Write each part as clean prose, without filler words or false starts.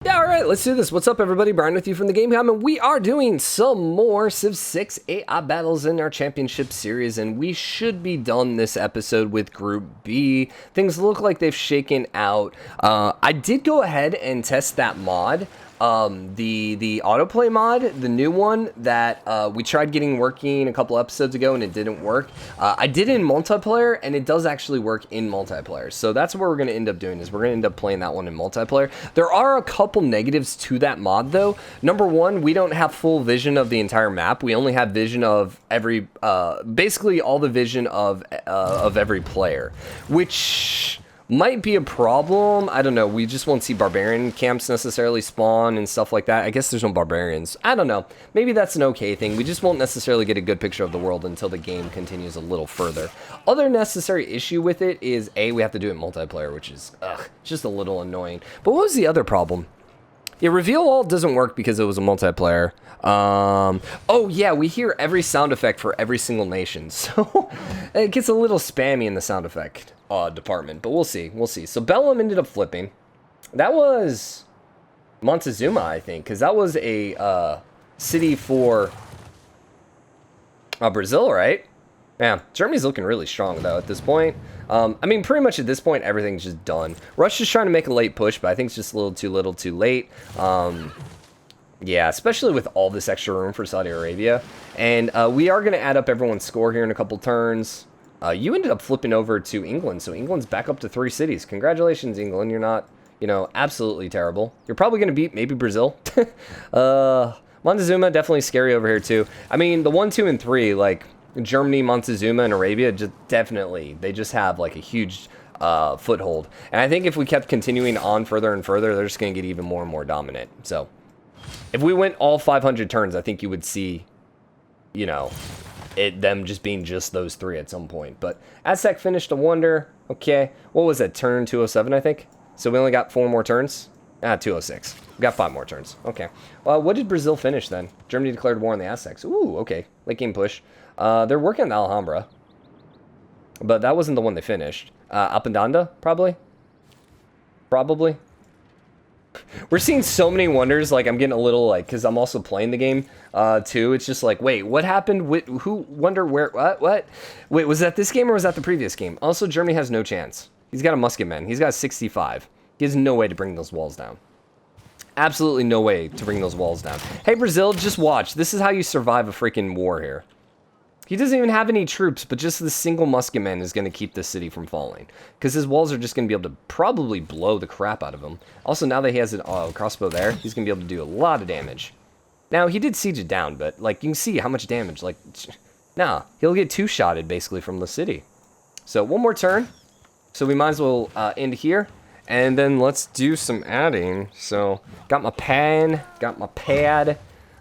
Alright, let's do this. What's up, everybody? Brian with you from TheGameCommon. We are doing some more Civ 6 AI battles in our championship series, and we should be done this episode with Group B. Things look like they've shaken out. I did go ahead and test that mod. The autoplay mod, the new one that we tried getting working a couple episodes ago and it didn't work. I did it in multiplayer and it does actually work in multiplayer. So that's what we're going to end up doing, is we're going to end up playing that one in multiplayer. There are a couple negatives to that mod though. Number one, we don't have full vision of the entire map. We only have vision of every, basically all the vision of every player, which might be a problem. I don't know. We just won't see barbarian camps necessarily spawn and stuff like that. I guess there's no barbarians. I don't know. Maybe that's an okay thing. We just won't necessarily get a good picture of the world until the game continues a little further. Other necessary issue with it is, A, we have to do it in multiplayer, which is just a little annoying. But what was the other problem? Yeah, reveal all doesn't work because it was a multiplayer. Oh yeah, we hear every sound effect for every single nation. So it gets a little spammy in the sound effect department, but we'll see. So Bellum ended up flipping. That was Montezuma, I think, because that was a city for Brazil, right? Yeah, Germany's looking really strong, though, at this point. I mean, pretty much at this point, everything's just done. Russia's trying to make a late push, but I think it's just a little too late. Yeah, especially with all this extra room for Saudi Arabia. And we are going to add up everyone's score here in a couple turns. You ended up flipping over to England, so England's back up to 3 cities. Congratulations, England. You're not, you know, absolutely terrible. You're probably going to beat maybe Brazil. Montezuma, definitely scary over here, too. I mean, the 1, 2, and 3, like Germany, Montezuma, and Arabia, just definitely, they just have like a huge foothold. And I think if we kept continuing on further and further, they're just going to get even more and more dominant. So if we went all 500 turns, I think you would see, you know, them just being just those 3 at some point. But Aztec finished a wonder. Okay, what was that, turn 207, I think? So we only got 4 more turns? 206. We got 5 more turns. Okay. What did Brazil finish then? Germany declared war on the Aztecs. Ooh, okay. Late game push. They're working on the Alhambra, but that wasn't the one they finished. Apandanda, probably? Probably. We're seeing so many wonders, like, I'm getting a little, like, because I'm also playing the game, too. It's just like, wait, what happened? Who, wonder where, what? Wait, was that this game or was that the previous game? Also, Germany has no chance. He's got a musketman. He's got 65. He has no way to bring those walls down. Absolutely no way to bring those walls down. Hey, Brazil, just watch. This is how you survive a freaking war here. He doesn't even have any troops, but just the single musketman is going to keep this city from falling. Because his walls are just going to be able to probably blow the crap out of him. Also, now that he has a crossbow there, he's going to be able to do a lot of damage. Now, he did siege it down, but, like, you can see how much damage. Like, nah, he'll get 2-shotted, basically, from the city. So, one more turn. So, we might as well end here. And then let's do some adding. So, got my pen, got my pad.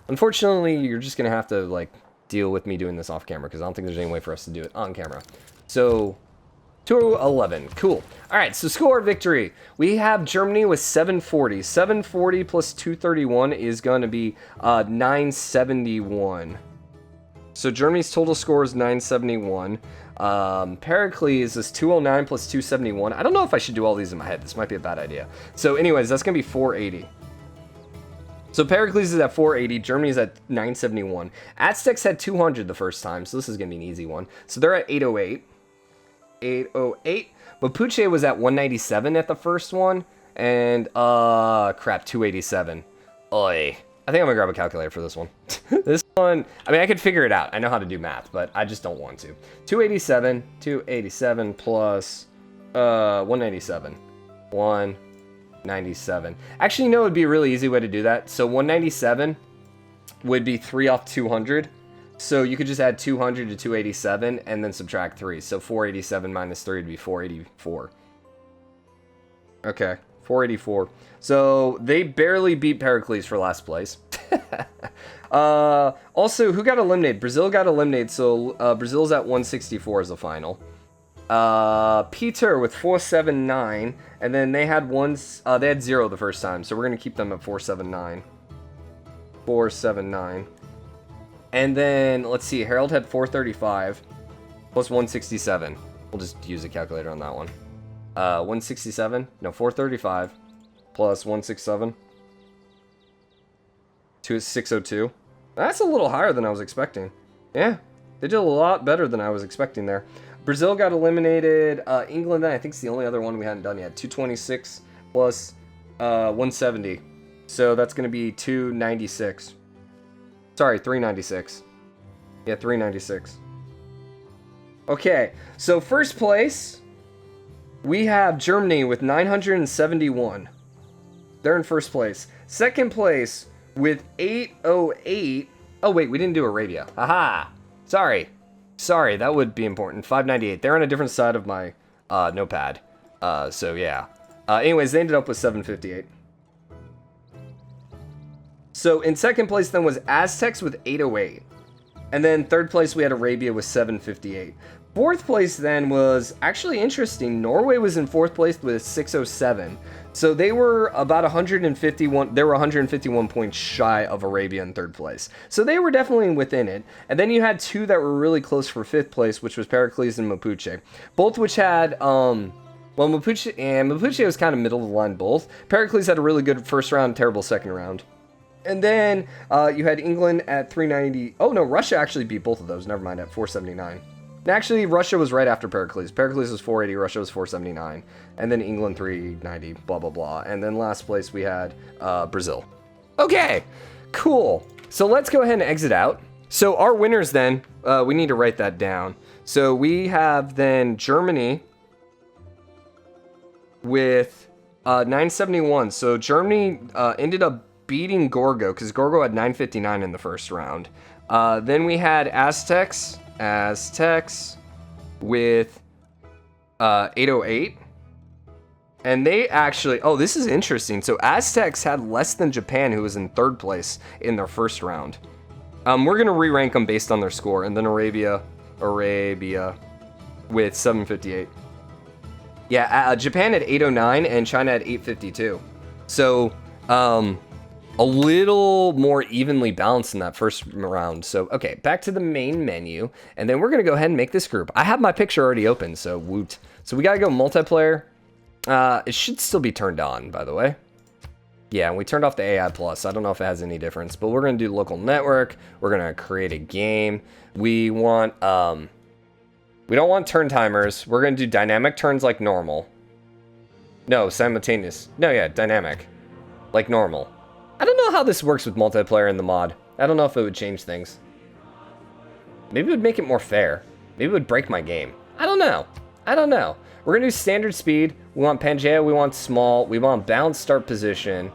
Unfortunately, you're just going to have to, like, deal with me doing this off camera, because I don't think there's any way for us to do it on camera. So 211, cool. All right, so score victory. We have Germany with 740. 740 plus 231 is going to be 971. So Germany's total score is 971. Pericles is 209 plus 271. I don't know if I should do all these in my head. This might be a bad idea. So anyways, that's going to be 480. So Pericles is at 480, Germany's at 971. Aztecs had 200 the first time, so this is going to be an easy one. So they're at 808. 808. Mapuche was at 197 at the first one. And, crap, 287. Oy. I think I'm going to grab a calculator for this one. This one, I mean, I could figure it out. I know how to do math, but I just don't want to. 287 plus 197. 197. Actually, you know, it would be a really easy way to do that. So 197 would be 3 off 200. So you could just add 200 to 287 and then subtract 3. So 487 minus 3 would be 484. Okay, 484. So they barely beat Pericles for last place. Also, who got eliminated? Brazil got eliminated, so Brazil's at 164 as the final. Peter with 479, and then they had they had 0 the first time, so we're gonna keep them at 479. 479. And then let's see, Harold had 435 plus 167. We'll just use a calculator on that one. 167, no, 435 plus 167. to 602. That's a little higher than I was expecting. Yeah, they did a lot better than I was expecting there. Brazil got eliminated. England, I think, is the only other one we hadn't done yet. 226 plus 170. So that's going to be 296. Sorry, 396. Yeah, 396. Okay, so first place, we have Germany with 971. They're in first place. Second place with 808. Oh, wait, we didn't do Arabia. Aha! Sorry, that would be important. 598. They're on a different side of my notepad. So, yeah. Anyways, they ended up with 758. So, in second place then was Aztecs with 808. And then third place we had Arabia with 758. Fourth place then was actually interesting. Norway was in fourth place with 607. So they were about 151. They were 151 points shy of Arabia in third place. So they were definitely within it. And then you had two that were really close for fifth place, which was Pericles and Mapuche. Both which had, well, Mapuche was kind of middle of the line both. Pericles had a really good first round, terrible second round. And then you had England at 390. Oh, no, Russia actually beat both of those. Never mind, at 479. And actually, Russia was right after Pericles. Pericles was 480, Russia was 479. And then England 390, blah, blah, blah. And then last place we had Brazil. Okay, cool. So let's go ahead and exit out. So our winners then, we need to write that down. So we have then Germany with 971. So Germany ended up beating Gorgo because Gorgo had 959 in the first round. Then we had Aztecs with 808. And they actually, oh, this is interesting. So Aztecs had less than Japan, who was in third place in their first round. We're going to re-rank them based on their score. And then Arabia with 758. Yeah, Japan had 809 and China had 852. So, a little more evenly balanced in that first round. So, okay, back to the main menu. And then we're going to go ahead and make this group. I have my picture already open, so woot. So we got to go multiplayer. It should still be turned on, by the way. Yeah, and we turned off the AI+. I don't know if it has any difference, but we're going to do local network. We're going to create a game. We want, we don't want turn timers. We're going to do dynamic turns like normal. No, simultaneous. No, yeah, dynamic. Like normal. I don't know how this works with multiplayer in the mod. I don't know if it would change things. Maybe it would make it more fair. Maybe it would break my game. I don't know. We're going to do standard speed. We want Pangea. We want small. We want balanced start position.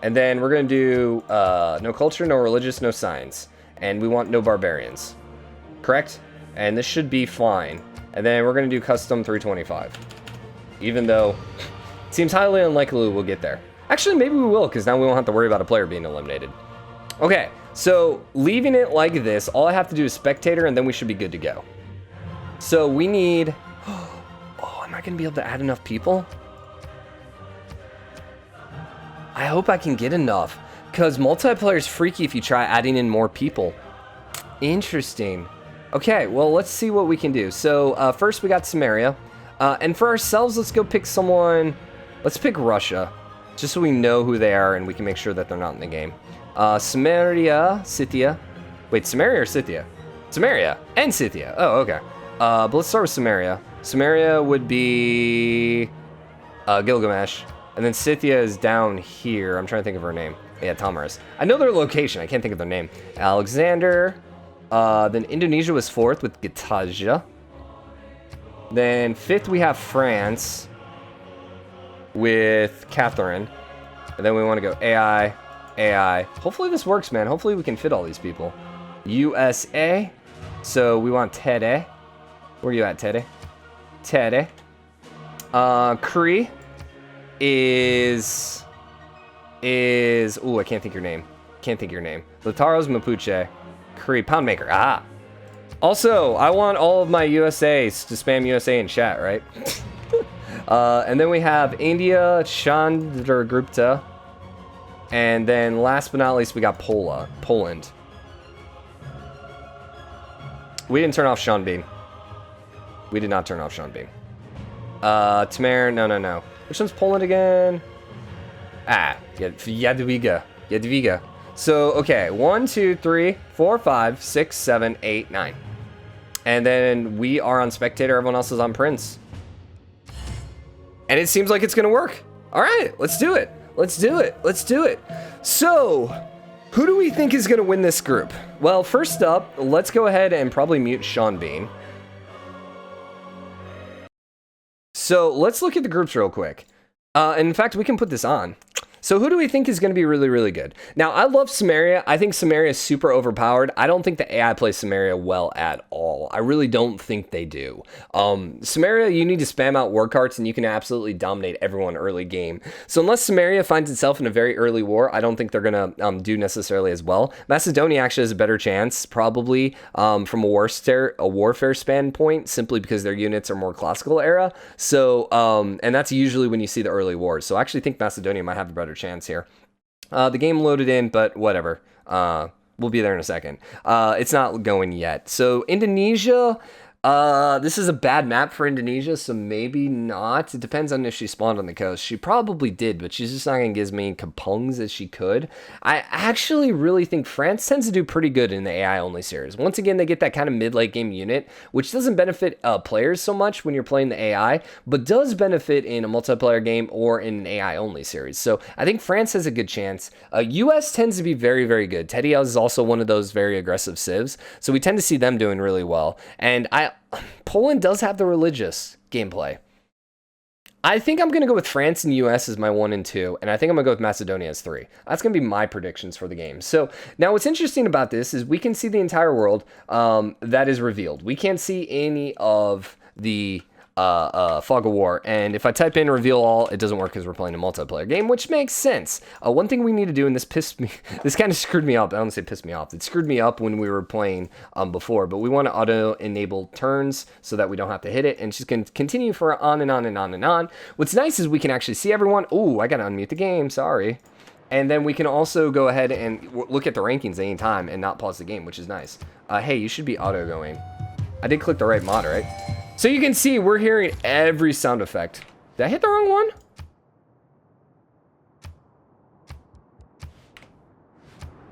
And then we're going to do no culture, no religious, no science. And we want no barbarians. Correct? And this should be fine. And then we're going to do custom 325. Even though it seems highly unlikely we'll get there. Actually, maybe we will, because now we won't have to worry about a player being eliminated. Okay, so leaving it like this, all I have to do is spectator, and then we should be good to go. So we need... Oh, am I going to be able to add enough people? I hope I can get enough, because multiplayer is freaky if you try adding in more people. Interesting. Okay, well, let's see what we can do. So first we got Samaria. And for ourselves, let's go pick someone... Let's pick Russia. Just so we know who they are and we can make sure that they're not in the game. Samaria, Scythia. Wait, Samaria or Scythia? Samaria and Scythia. Oh, okay. But let's start with Samaria. Samaria would be Gilgamesh. And then Scythia is down here. I'm trying to think of her name. Yeah, Tamaris. I know their location. I can't think of their name. Alexander. Then Indonesia was fourth with Getaja. Then fifth we have France with Catherine. And then we want to go AI. Hopefully this works, man. Hopefully we can fit all these people. USA. So we want Tede. Where are you at, Tede? Tede. Cree is... Ooh, I can't think your name. Lataro's Mapuche. Cree, Poundmaker. Ah. Also, I want all of my USAs to spam USA in chat, right? And then we have India, Chandragupta. And then last but not least, we got Poland. We didn't turn off Sean Bean. We did not turn off Sean Bean. Tamer, no. Which one's Poland again? Jadwiga. So, okay, 1, 2, 3, 4, 5, 6, 7, 8, 9. And then we are on spectator, everyone else is on Prince. And it seems like it's gonna work. All right, let's do it. Let's do it. Let's do it. So, who do we think is gonna win this group? Well, first up, let's go ahead and probably mute Sean Bean. So let's look at the groups real quick. And in fact, we can put this on. So who do we think is going to be really, really good? Now, I love Samaria. I think Samaria is super overpowered. I don't think the AI plays Samaria well at all. I really don't think they do. Samaria, you need to spam out war carts and you can absolutely dominate everyone early game. So unless Samaria finds itself in a very early war, I don't think they're going to do necessarily as well. Macedonia actually has a better chance, probably from a warfare standpoint, simply because their units are more classical era. So, and that's usually when you see the early wars. So I actually think Macedonia might have a better chance here. The game loaded in, but whatever. We'll be there in a second. It's not going yet. So Indonesia, this is a bad map for Indonesia, so maybe not. It depends on if she spawned on the coast. She probably did, but she's just not going to get as many kampungs as she could. I actually really think France tends to do pretty good in the AI-only series. Once again, they get that kind of mid-late game unit, which doesn't benefit players so much when you're playing the AI, but does benefit in a multiplayer game or in an AI-only series. So I think France has a good chance. US tends to be very, very good. Teddy is also one of those very aggressive civs, so we tend to see them doing really well. And Poland does have the religious gameplay. I think I'm going to go with France and US as my 1 and 2, and I think I'm going to go with Macedonia as 3. That's going to be my predictions for the game. So now what's interesting about this is we can see the entire world that is revealed. We can't see any of the fog of war, and if I type in reveal all, it doesn't work because we're playing a multiplayer game, which makes sense. One thing we need to do, and this kind of screwed me up. I don't say pissed me off. It screwed me up when we were playing before, but we want to auto enable turns so that we don't have to hit it, and just can continue for on and on and on and on. What's nice is we can actually see everyone. Oh, I gotta unmute the game, sorry. And then we can also go ahead and look at the rankings at any time and not pause the game, which is nice. Hey, you should be auto going. I did click the right mod, right? So you can see we're hearing every sound effect. Did I hit the wrong one?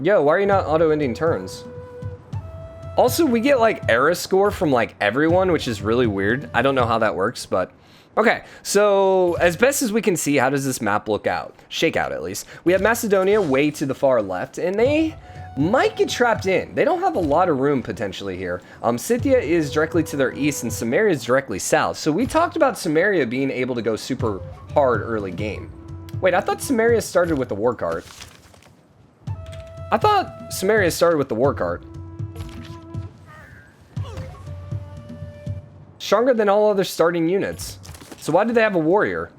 Yo, why are you not auto-ending turns? Also, we get like era score from like everyone, which is really weird. I don't know how that works, but okay. So as best as we can see, how does this map shake out at least? We have Macedonia way to the far left, and they might get trapped in. They don't have a lot of room potentially here. Scythia is directly to their east and Samaria is directly south. So we talked about Samaria being able to go super hard early game. Wait, I thought Samaria started with the war cart. I thought Samaria started with the war cart. Stronger than all other starting units. So why did they have a warrior?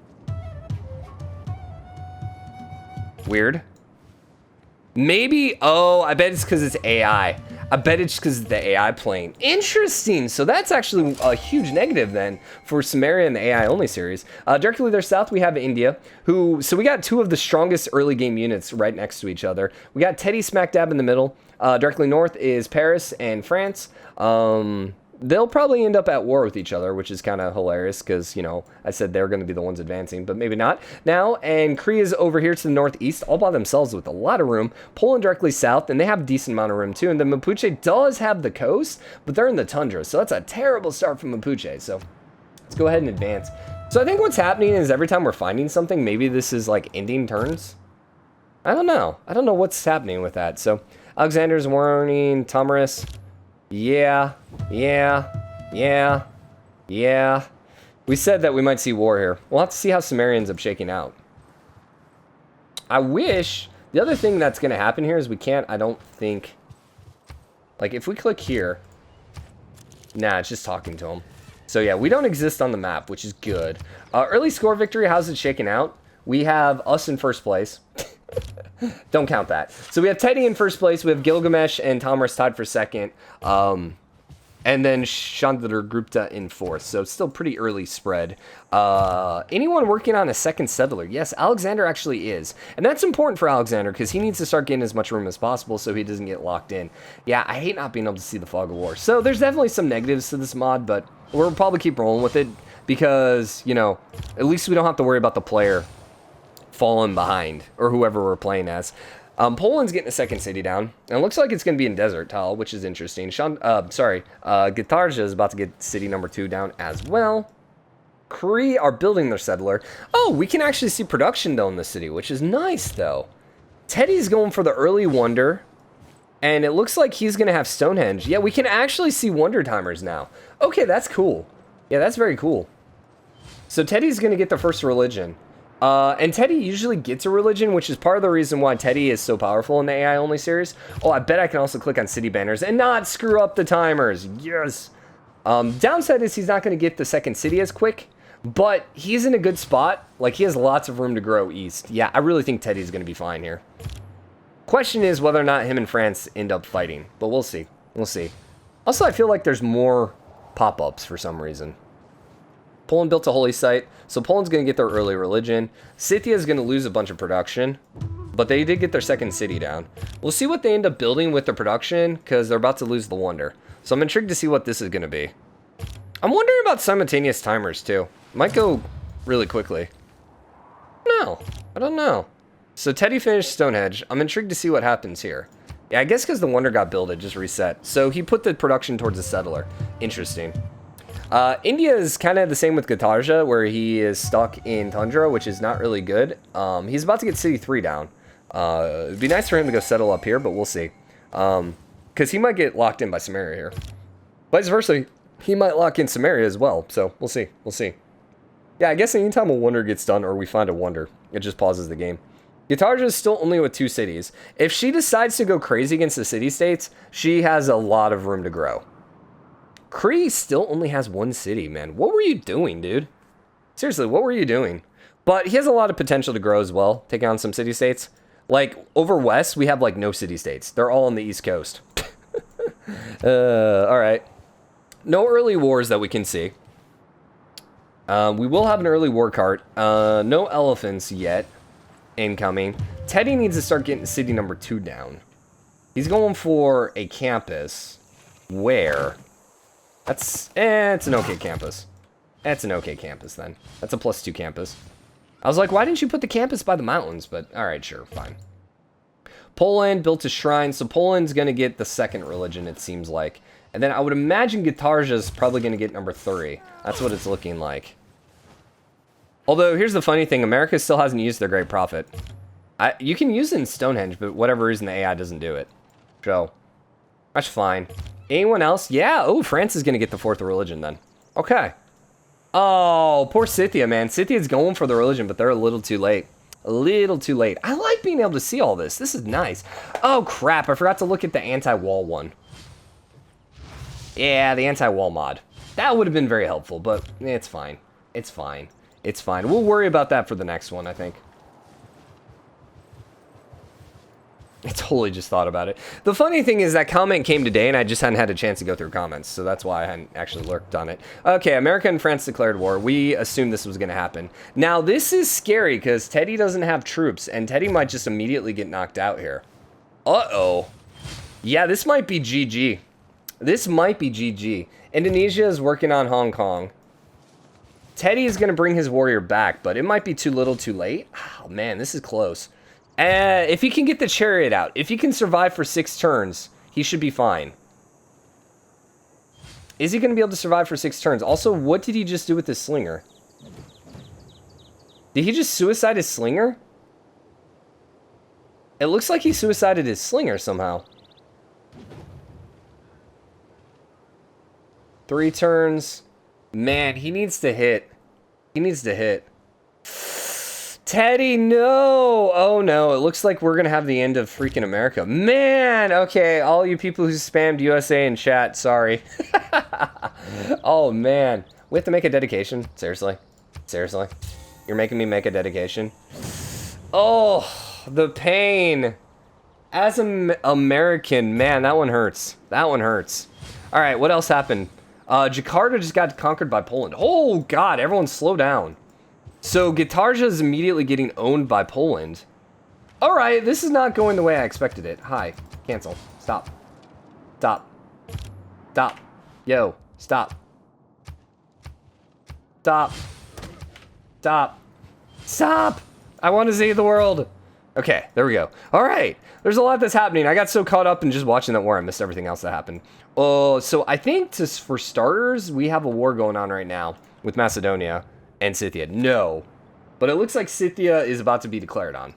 Weird. Maybe, oh, I bet it's because it's AI. I bet it's because it's the AI playing. Interesting. So that's actually a huge negative then for Samaria and the AI only series. Directly to their south, we have India, so we got two of the strongest early game units right next to each other. We got Teddy smack dab in the middle. Directly north is Paris and France. They'll probably end up at war with each other, which is kind of hilarious because, you know, I said they're going to be the ones advancing, but maybe not. Now, and Korea is over here to the northeast, all by themselves with a lot of room. Poland directly south, and they have a decent amount of room too. And then Mapuche does have the coast, but they're in the tundra, so that's a terrible start from Mapuche. So let's go ahead and advance. So I think what's happening is every time we're finding something, maybe this is like ending turns. I don't know. I don't know what's happening with that. So Alexander's warning, Tomaris. Yeah. We said that we might see war here. We'll have to see how Samaria ends up shaking out. I wish... The other thing that's going to happen here is we can't, I don't think... Like, if we click here... Nah, it's just talking to him. So yeah, we don't exist on the map, which is good. Early score victory, how's it shaking out? We have us in first place. Don't count that. So we have Teddy in first place. We have Gilgamesh and Tomaris tied for second. And then Chandragupta in fourth. So it's still pretty early spread. Anyone working on a second settler? Yes, Alexander actually is. And that's important for Alexander because he needs to start getting as much room as possible so he doesn't get locked in. Yeah, I hate not being able to see the fog of war. So there's definitely some negatives to this mod, but we'll probably keep rolling with it because, you know, at least we don't have to worry about the player falling behind or whoever we're playing as. Poland's getting a second city down. And it looks like it's going to be in desert tile, which is interesting. Gitarja is about to get city number 2 down as well. Cree are building their settler. Oh, we can actually see production, though, in the city, which is nice, though. Teddy's going for the early wonder. And it looks like he's going to have Stonehenge. Yeah, we can actually see wonder timers now. Okay, that's cool. Yeah, that's very cool. So Teddy's going to get the first religion. And Teddy usually gets a religion, which is part of the reason why Teddy is so powerful in the AI-only series. Oh, I bet I can also click on city banners and not screw up the timers. Yes. Downside is he's not going to get the second city as quick, but he's in a good spot. Like, he has lots of room to grow east. Yeah, I really think Teddy's going to be fine here. Question is whether or not him and France end up fighting, but we'll see. We'll see. Also, I feel like there's more pop-ups for some reason. Poland built a holy site, so Poland's going to get their early religion. Scythia is going to lose a bunch of production, but they did get their second city down. We'll see what they end up building with their production, because they're about to lose the wonder. So I'm intrigued to see what this is going to be. I'm wondering about simultaneous timers, too. Might go really quickly. No, I don't know. So Teddy finished Stonehenge. I'm intrigued to see what happens here. Yeah, I guess because the wonder got built, it just reset. So he put the production towards the settler. Interesting. India is kind of the same with Gitarja, where he is stuck in Tundra, which is not really good. He's about to get City 3 down. It'd be nice for him to go settle up here, but we'll see. Because he might get locked in by Samaria here. Vice versa, he might lock in Samaria as well. So we'll see. We'll see. Yeah, I guess anytime a wonder gets done or we find a wonder, it just pauses the game. Gitarja is still only with 2 cities. If she decides to go crazy against the city-states, she has a lot of room to grow. Cree still only has 1 city, man. What were you doing, dude? Seriously, what were you doing? But he has a lot of potential to grow as well, taking on some city-states. Like, over west, we have, like, no city-states. They're all on the east coast. Alright. No early wars that we can see. We will have an early war cart. No elephants yet incoming. Teddy needs to start getting city number 2 down. He's going for a campus where... it's an okay campus. That's an okay campus, then. That's a +2 campus. I was like, why didn't you put the campus by the mountains? But, alright, sure, fine. Poland built a shrine, so Poland's going to get the second religion, it seems like. And then I would imagine Gitarja's probably going to get number 3. That's what it's looking like. Although, here's the funny thing. America still hasn't used their Great Prophet. You can use it in Stonehenge, but whatever reason the AI doesn't do it. So, that's fine. Anyone else? Yeah. Oh, France is going to get the 4th religion then. Okay. Oh, poor Scythia, man. Scythia's going for the religion, but they're a little too late. A little too late. I like being able to see all this. This is nice. Oh, crap. I forgot to look at the anti-wall one. Yeah, the anti-wall mod. That would have been very helpful, but it's fine. It's fine. It's fine. We'll worry about that for the next one, I think. I totally just thought about it. The funny thing is that comment came today and I just hadn't had a chance to go through comments, so that's why I hadn't actually lurked on it. Okay, America and France declared war. We assumed this was going to happen. Now, this is scary because Teddy doesn't have troops, and Teddy might just immediately get knocked out here. Uh-oh. Yeah, this might be GG. This might be GG. Indonesia is working on Hong Kong. Teddy is going to bring his warrior back, but it might be too little too late. Oh, man, this is close. If he can get the chariot out, if he can survive for 6 turns, he should be fine. Is he going to be able to survive for 6 turns? Also, what did he just do with his slinger? Did he just suicide his slinger? It looks like he suicided his slinger somehow. 3 turns. Man, he needs to hit. He needs to hit. Teddy, no! Oh no, it looks like we're gonna have the end of freaking America. Man, okay, all you people who spammed USA in chat, sorry. Oh man. We have to make a dedication? Seriously? Seriously? You're making me make a dedication? Oh, the pain. As an American, man, that one hurts. That one hurts. Alright, what else happened? Jakarta just got conquered by Poland. Oh god, everyone slow down. So Gitarja is immediately getting owned by Poland. Alright, this is not going the way I expected it. Hi. Cancel. Stop. Stop. Stop. Yo. Stop. Stop. Stop. Stop! I want to save the world. Okay, there we go. All right, there's a lot that's happening. I got so caught up in just watching that war, I missed everything else that happened. Oh, so I think for starters, we have a war going on right now with Macedonia and Scythia. No, but it looks like Scythia is about to be declared on.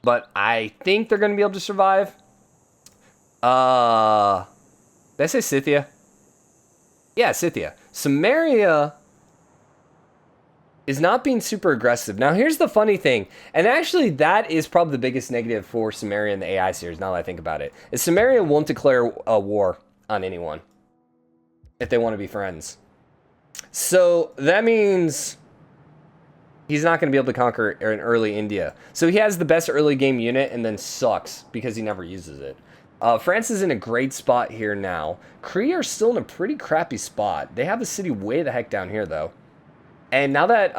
But I think they're going to be able to survive. Did I say Scythia? Yeah, Scythia. Samaria is not being super aggressive. Now, here's the funny thing, and actually that is probably the biggest negative for Samaria in the AI series, now that I think about it, is Samaria won't declare a war on anyone if they want to be friends. So that means he's not going to be able to conquer an early India. So he has the best early game unit and then sucks because he never uses it. France is in a great spot here now. Cree are still in a pretty crappy spot. They have a city way the heck down here, though. And now that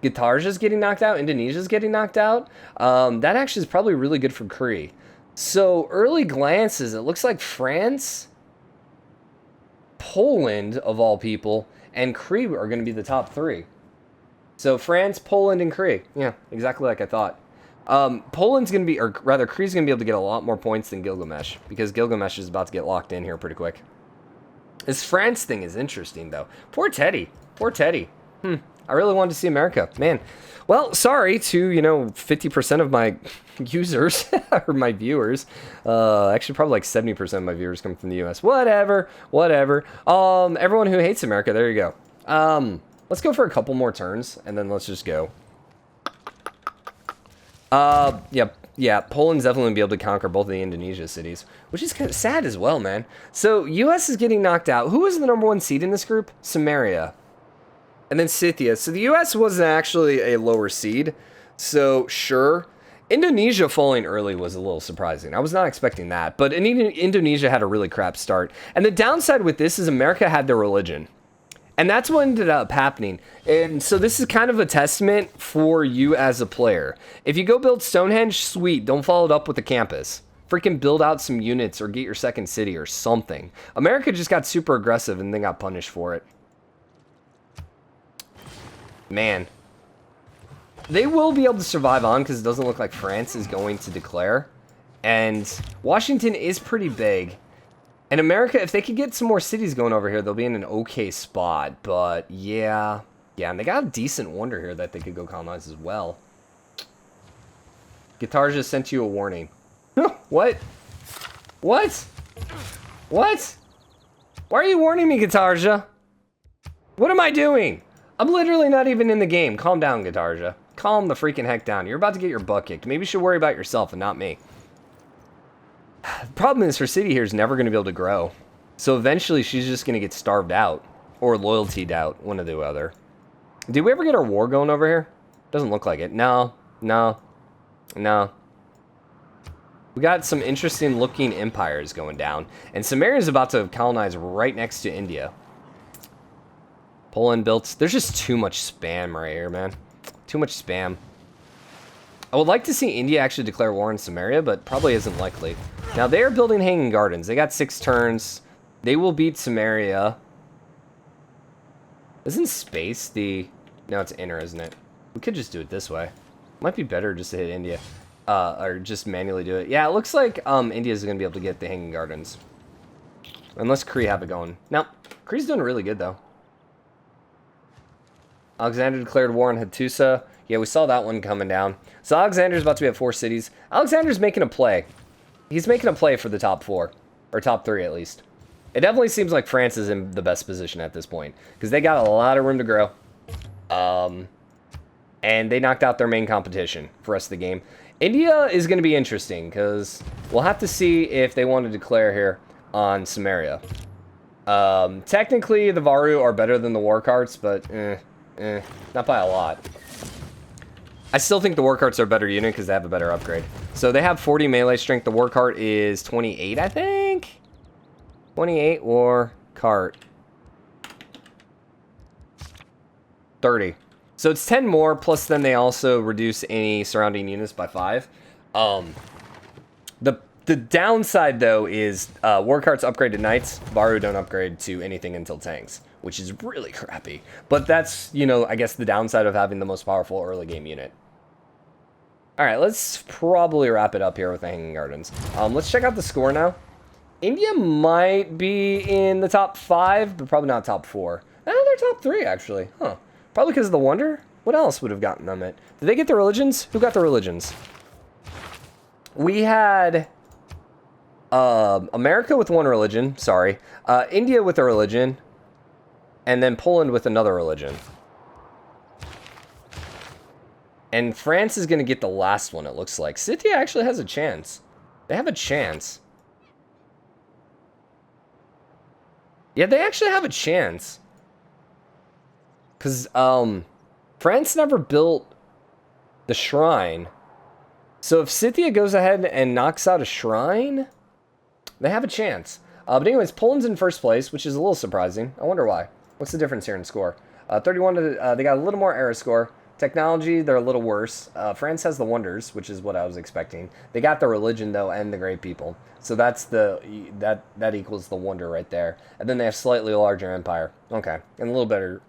Gitarja's getting knocked out, Indonesia's getting knocked out, that actually is probably really good for Cree. So early glances, it looks like France, Poland, of all people, and Cree are going to be the top three. So France, Poland, and Cree. Yeah, exactly like I thought. Poland's going to be, or rather, Kree's going to be able to get a lot more points than Gilgamesh, because Gilgamesh is about to get locked in here pretty quick. This France thing is interesting, though. Poor Teddy. Poor Teddy. I really wanted to see America. Man. Well, sorry to, 50% of my users, or my viewers. Actually, probably like 70% of my viewers come from the US. Whatever. Everyone who hates America, there you go. Let's go for a couple more turns, and then let's just go. Yeah, Poland's definitely going to be able to conquer both of the Indonesia cities, which is kind of sad as well, man. So, US is getting knocked out. Who is the number one seed in this group? Samaria. And then Scythia. So the US wasn't actually a lower seed. So sure. Indonesia falling early was a little surprising. I was not expecting that. But Indonesia had a really crap start. And the downside with this is America had their religion. And that's what ended up happening. And so this is kind of a testament for you as a player. If you go build Stonehenge, sweet. Don't follow it up with a campus. Freaking build out some units or get your second city or something. America just got super aggressive and then got punished for it. Man, they will be able to survive on because it doesn't look like France is going to declare. And Washington is pretty big. And America, if they could get some more cities going over here, they'll be in an okay spot. But yeah, and they got a decent wonder here that they could go colonize as well. Guitar just sent you a warning. What? What? What? Why are you warning me, Guitarja? What am I doing? I'm literally not even in the game. Calm down, Guitarja. Calm the freaking heck down. You're about to get your butt kicked. Maybe you should worry about yourself and not me. The problem is her city here is never going to be able to grow. So eventually she's just going to get starved out. Or loyalty'd out. One or the other. Did we ever get our war going over here? Doesn't look like it. No. We got some interesting looking empires going down. And Samaria is about to colonize right next to India. Poland built. There's just too much spam right here, man. Too much spam. I would like to see India actually declare war on Samaria, but probably isn't likely. Now, they are building hanging gardens. They got 6 turns. They will beat Samaria. Isn't space the... No, it's inner, isn't it? We could just do it this way. Might be better just to hit India. Or just manually do it. Yeah, it looks like India's going to be able to get the hanging gardens. Unless Cree have it going. Now, Cree's doing really good, though. Alexander declared war on Hattusa. Yeah, we saw that one coming down. So Alexander's about to be at 4 cities. Alexander's making a play. He's making a play for the top 4. Or top 3, at least. It definitely seems like France is in the best position at this point. Because they got a lot of room to grow. And they knocked out their main competition for the rest of the game. India is going to be interesting. Because we'll have to see if they want to declare here on Samaria. Technically, the Varu are better than the war carts. But, not by a lot. I still think the war carts are a better unit because they have a better upgrade. So they have 40 melee strength. The war cart is 28, I think. 28 war cart. 30. So it's 10 more, plus then they also reduce any surrounding units by 5. The downside, though, is war carts upgrade to knights. Varu don't upgrade to anything until tanks, which is really crappy. But that's, I guess the downside of having the most powerful early game unit. All right, let's probably wrap it up here with the Hanging Gardens. Let's check out the score now. India might be in the top 5, but probably not top 4. No, they're top 3, actually. Huh. Probably because of the Wonder? What else would have gotten them it? Did they get the religions? Who got the religions? We had America with 1 religion. Sorry. India with a religion. And then Poland with another religion. And France is going to get the last one, it looks like. Scythia actually has a chance. They have a chance. Yeah, they actually have a chance. Because, France never built the shrine. So if Scythia goes ahead and knocks out a shrine, they have a chance. But anyways, Poland's in first place, which is a little surprising. I wonder why. What's the difference here in score? 31 to, they got a little more era score. Technology, they're a little worse. France has the wonders, which is what I was expecting. They got the religion, though, and the great people. So that's that equals the wonder right there. And then they have slightly larger empire. Okay. And a little better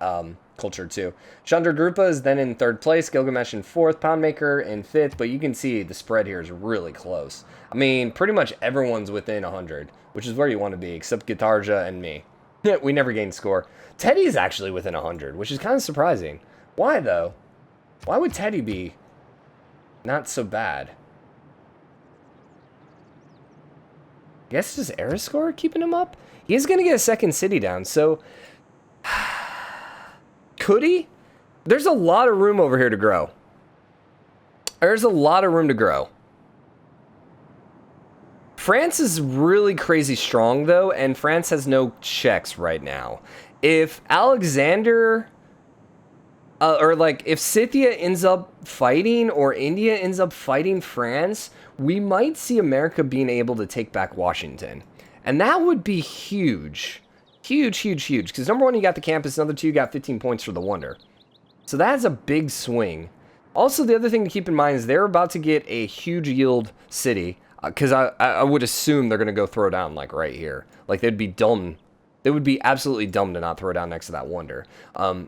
culture, too. Chandragupta is then in 3rd place. Gilgamesh in 4th. Poundmaker in 5th. But you can see the spread here is really close. I mean, pretty much everyone's within 100, which is where you want to be, except Gitarja and me. We never gained score. Teddy's actually within 100, which is kind of surprising. Why, though? Why would Teddy be not so bad? I guess just era score keeping him up? He is going to get a 2nd city down, so... Could he? There's a lot of room over here to grow. There's a lot of room to grow. France is really crazy strong, though, and France has no checks right now. If Alexander... or like if Scythia ends up fighting or India ends up fighting France, we might see America being able to take back Washington. And that would be huge. Huge, huge, huge. Because number 1, you got the campus. Number 2, you got 15 points for the wonder. So that's a big swing. Also, the other thing to keep in mind is they're about to get a huge yield city. Because I would assume they're going to go throw down like right here. Like they'd be dumb. It would be absolutely dumb to not throw down next to that wonder,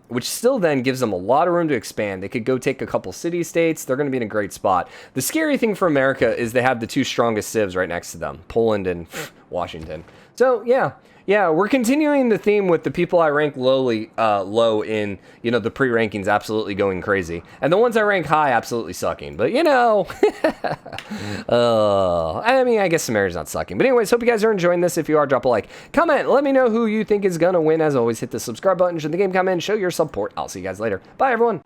which still then gives them a lot of room to expand. They could go take a couple city-states. They're going to be in a great spot. The scary thing for America is they have the 2 strongest civs right next to them, Poland and Washington. So, yeah, we're continuing the theme with the people I rank low in, the pre-rankings absolutely going crazy. And the ones I rank high absolutely sucking. But, I mean, I guess Samaria's not sucking. But anyways, hope you guys are enjoying this. If you are, drop a like. Comment, let me know who you think is going to win. As always, hit the subscribe button, show the game comment, show your support. I'll see you guys later. Bye, everyone.